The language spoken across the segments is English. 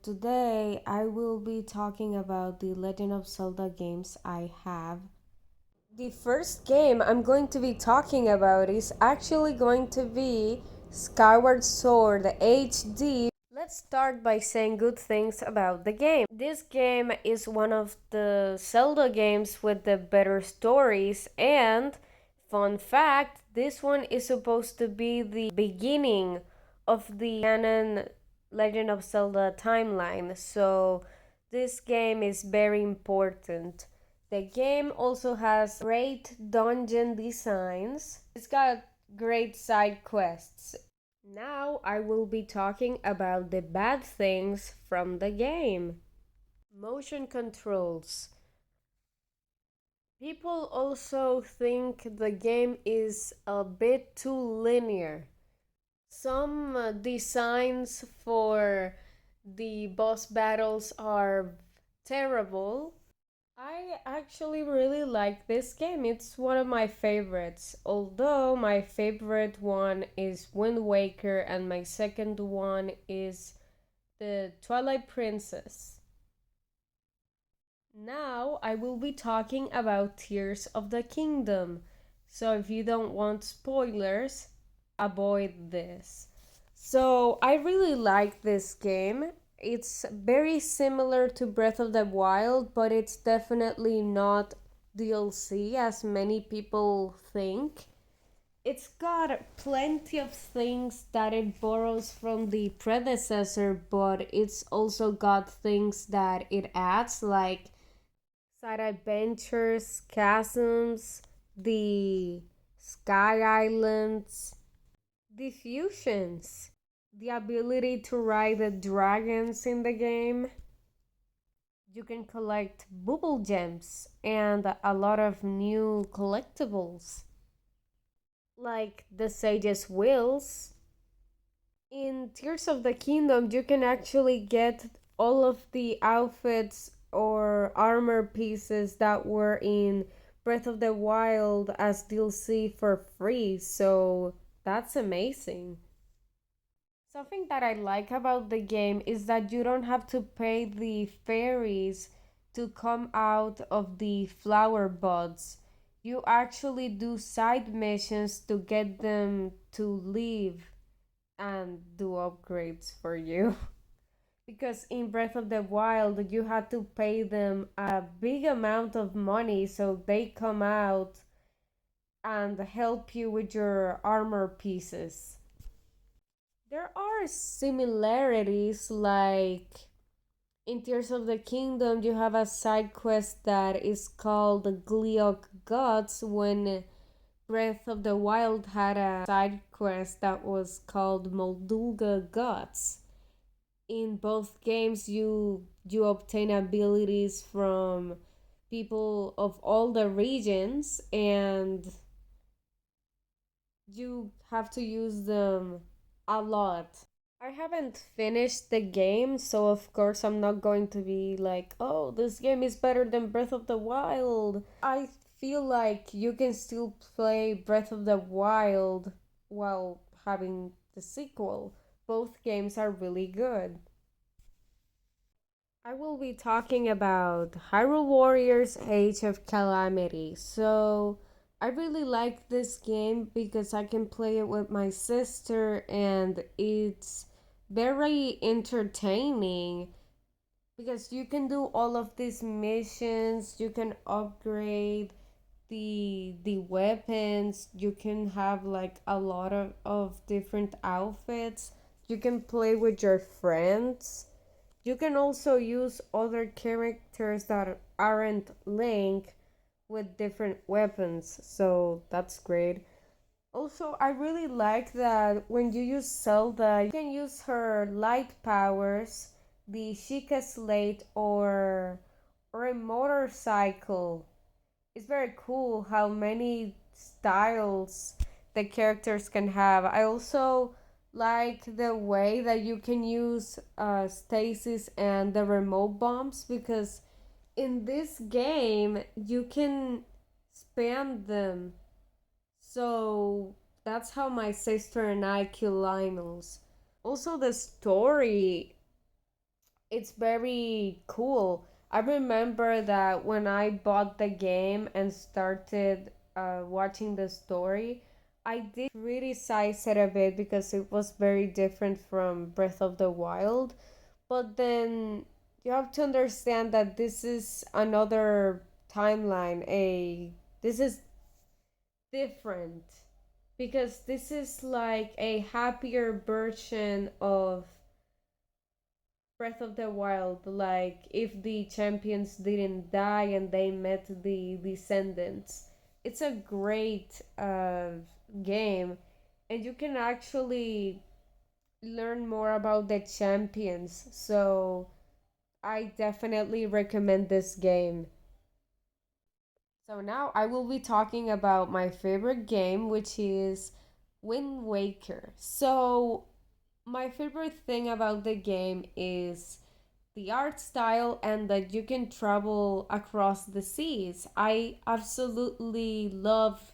Today I will be talking about the Legend of Zelda games I have. The first game I'm going to be talking about is actually going to be Skyward Sword HD. Let's start by saying good things about the game. This game is one of the Zelda games with the better stories, and fun fact, this one is supposed to be the beginning of the canon Legend of Zelda timeline, so this game is very important. The game also has great dungeon designs. It's got great side quests. Now I will be talking about the bad things from the game. Motion controls. People also think the game is a bit too linear. Some designs for the boss battles are terrible. I actually really like this game. It's one of my favorites. Although my favorite one is Wind Waker and my second one is the Twilight Princess. Now I will be talking about Tears of the Kingdom. So if you don't want spoilers, avoid this. So I really like this game. It's very similar to Breath of the Wild, but it's definitely not DLC as many people think. It's got plenty of things that it borrows from the predecessor, but it's also got things that it adds, like side adventures, chasms, the sky islands, diffusions, the ability to ride the dragons in the game. You can collect bubble gems and a lot of new collectibles, like the Sage's Wheels. In Tears of the Kingdom, you can actually get all of the outfits or armor pieces that were in Breath of the Wild as DLC for free, so that's amazing. Something that I like about the game is that you don't have to pay the fairies to come out of the flower buds. You actually do side missions to get them to leave and do upgrades for you. Because in Breath of the Wild, you had to pay them a big amount of money so they come out and help you with your armor pieces. There are similarities, like in Tears of the Kingdom, you have a side quest that is called the Gleok Gods, when Breath of the Wild had a side quest that was called Moldulga Gods. In both games, you obtain abilities from people of all the regions, and you have to use them a lot. I haven't finished the game, so of course I'm not going to be like, oh, this game is better than Breath of the Wild. I feel like you can still play Breath of the Wild while having the sequel. Both games are really good. I will be talking about Hyrule Warriors Age of Calamity. So, I really like this game because I can play it with my sister and it's very entertaining because you can do all of these missions, you can upgrade the weapons, you can have like a lot of different outfits, you can play with your friends. You can also use other characters that aren't Link with different weapons, so that's great. Also, I really like that when you use Zelda, you can use her light powers, the Sheikah Slate, or a motorcycle. It's very cool how many styles the characters can have. I also like the way that you can use stasis and the remote bombs, because in this game you can spam them. So that's how my sister and I kill Lynels. Also, the story it's very cool. I remember that when I bought the game and started watching the story, I did criticize it a bit because it was very different from Breath of the Wild. But then you have to understand that this is another timeline. This is different because this is like a happier version of Breath of the Wild, like if the champions didn't die and they met the descendants. It's a great game, and you can actually learn more about the champions. So I definitely recommend this game. So now I will be talking about my favorite game, which is Wind Waker. So my favorite thing about the game is the art style and that you can travel across the seas. I absolutely love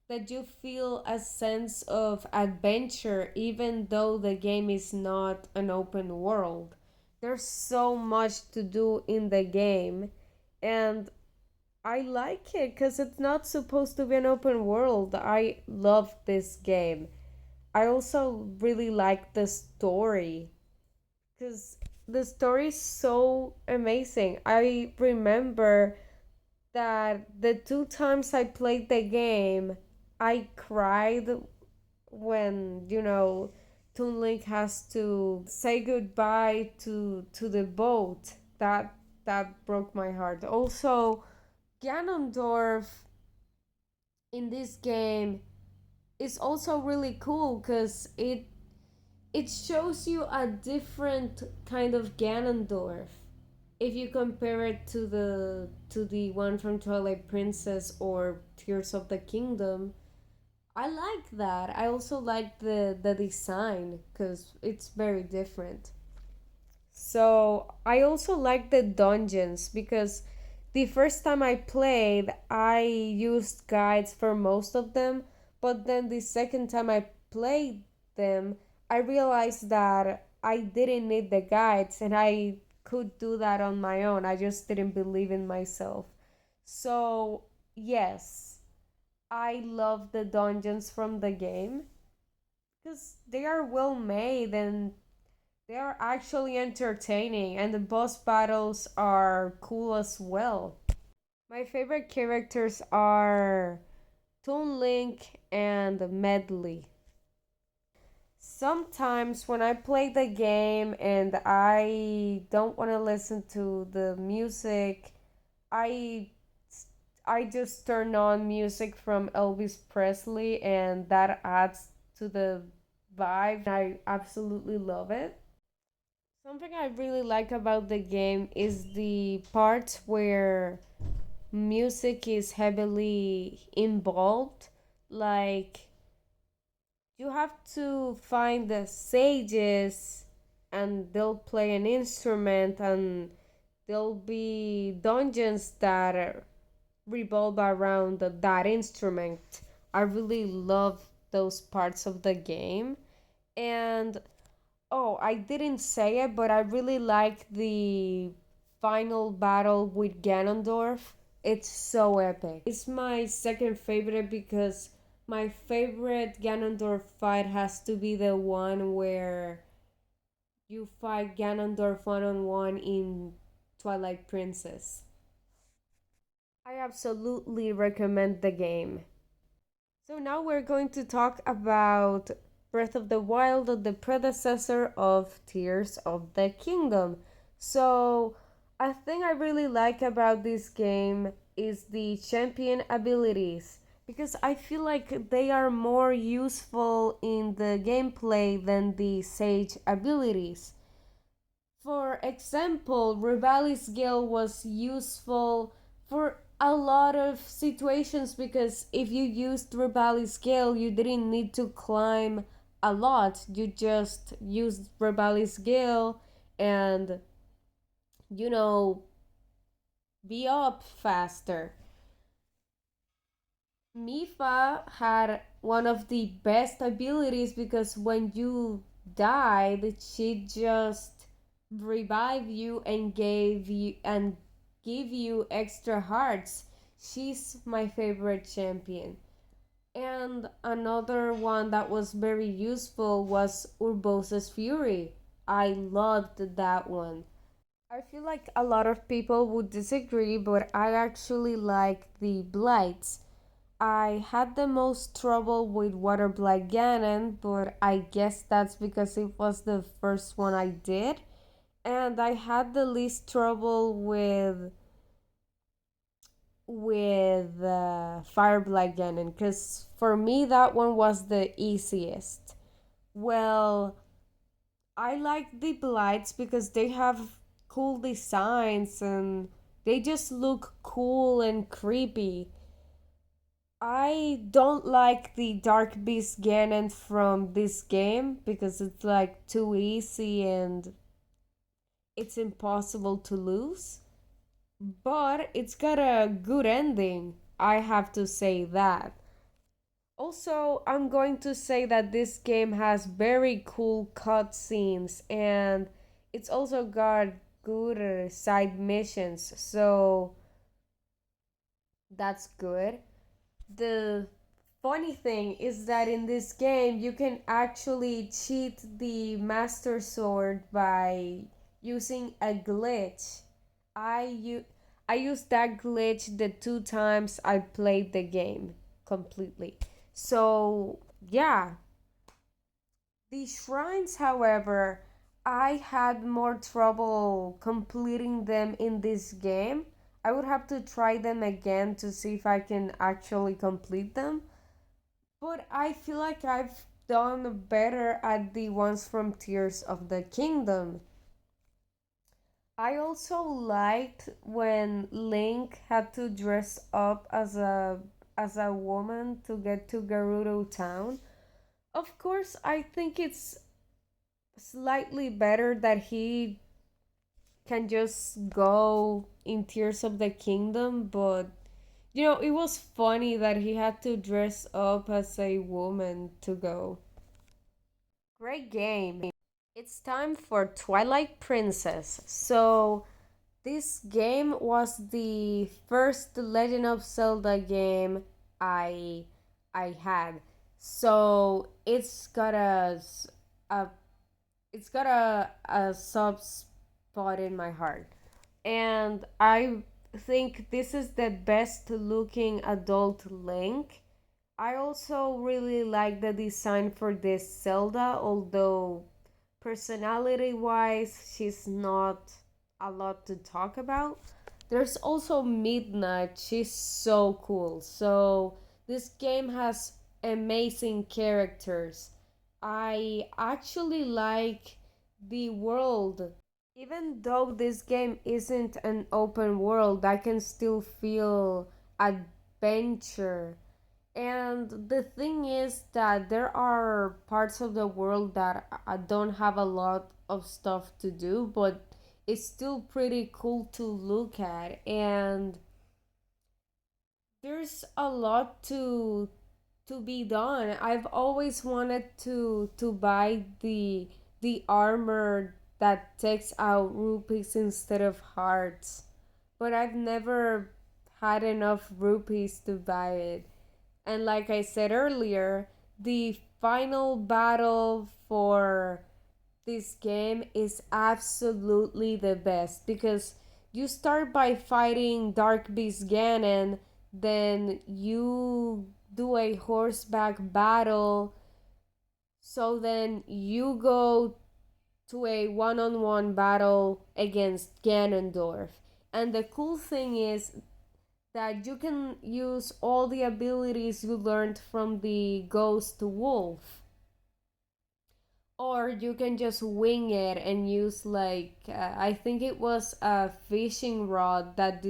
that you feel a sense of adventure even though the game is not an open world. There's so much to do in the game, and I like it because it's not supposed to be an open world. I love this game. I also really like the story because the story is so amazing. I remember that the two times I played the game, I cried when, Toon Link has to say goodbye to the boat. That broke my heart. Also, Ganondorf in this game is also really cool because it shows you a different kind of Ganondorf if you compare it to the one from Twilight Princess or Tears of the Kingdom. I like that. I also like the design because it's very different. So I also like the dungeons because the first time I played, I used guides for most of them, but then the second time I played them, I realized that I didn't need the guides and I could do that on my own. I just didn't believe in myself. So, yes, I love the dungeons from the game because they are well made and they are actually entertaining, and the boss battles are cool as well. My favorite characters are Toon Link and Medley. Sometimes when I play the game and I don't want to listen to the music, I I just turn on music from Elvis Presley and that adds to the vibe. I absolutely love it. Something I really like about the game is the part where music is heavily involved. Like, you have to find the sages, and they'll play an instrument, and there'll be dungeons that revolve around that instrument. I really love those parts of the game. And oh, I didn't say it, but I really like the final battle with Ganondorf. It's so epic. It's my second favorite because my favorite Ganondorf fight has to be the one where you fight Ganondorf one on one in Twilight Princess. I absolutely recommend the game. So now we're going to talk about Breath of the Wild, the predecessor of Tears of the Kingdom. So, a thing I really like about this game is the champion abilities because I feel like they are more useful in the gameplay than the sage abilities. For example, Revali's Gale was useful for a lot of situations because if you used Revali's Gale, you didn't need to climb a lot. You just used Revali's Gale and, you know, be up faster. Mifa had one of the best abilities because when you died, she just revive you and gave you and give you extra hearts. She's my favorite champion. And another one that was very useful was Urbosa's Fury. I loved that one. I feel like a lot of people would disagree, but I actually like the Blights. I had the most trouble with Water Blight Ganon, but I guess that's because it was the first one I did. And I had the least trouble with Fire Blight Ganon, because for me that one was the easiest. Well, I like the Blights because they have cool designs and they just look cool and creepy. I don't like the Dark Beast Ganon from this game because it's like too easy and it's impossible to lose. But it's got a good ending. I have to say that. Also, I'm going to say that this game has very cool cutscenes and it's also got good side missions, so that's good. The funny thing is that in this game you can actually cheat the Master Sword by using a glitch. I u- I used that glitch the two times I played the game completely. So, yeah. The shrines, however, I had more trouble completing them in this game. I would have to try them again to see if I can actually complete them. But I feel like I've done better at the ones from Tears of the Kingdom. I also liked when Link had to dress up as a woman to get to Gerudo Town. Of course, I think it's slightly better that he can just go in Tears of the Kingdom, but it was funny that he had to dress up as a woman to go. Great game. It's time for Twilight Princess. So, this game was the first Legend of Zelda game I I had. So, a it's got a soft spot in my heart. And I think this is the best looking adult Link. I also really like the design for this Zelda, although personality wise, she's not a lot to talk about. There's also Midnight, she's so cool. So, this game has amazing characters. I actually like the world. Even though this game isn't an open world, I can still feel adventure. And the thing is that there are parts of the world that I don't have a lot of stuff to do, but it's still pretty cool to look at. And there's a lot to be done. I've always wanted to buy the armor that takes out rupees instead of hearts, but I've never had enough rupees to buy it. And like I said earlier, the final battle for this game is absolutely the best because you start by fighting Dark Beast Ganon, then you do a horseback battle, so then you go to a one-on-one battle against Ganondorf. And the cool thing is that you can use all the abilities you learned from the Ghost Wolf, or you can just wing it and use I think it was a fishing rod that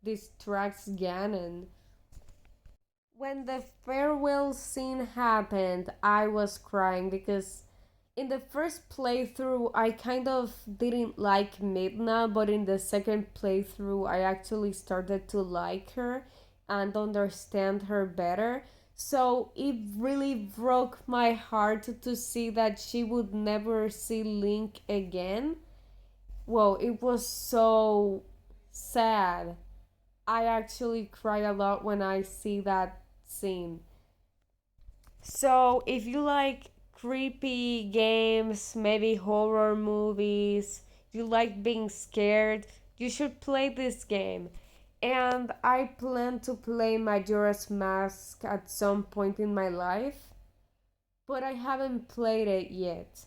distracts Ganon. When the farewell scene happened, I was crying because in the first playthrough I kind of didn't like Midna, but in the second playthrough I actually started to like her and understand her better. So it really broke my heart to see that she would never see Link again. Whoa, it was so sad. I actually cry a lot when I see that scene. So, if you like creepy games, maybe horror movies, you like being scared, you should play this game. And I plan to play Majora's Mask at some point in my life, but I haven't played it yet.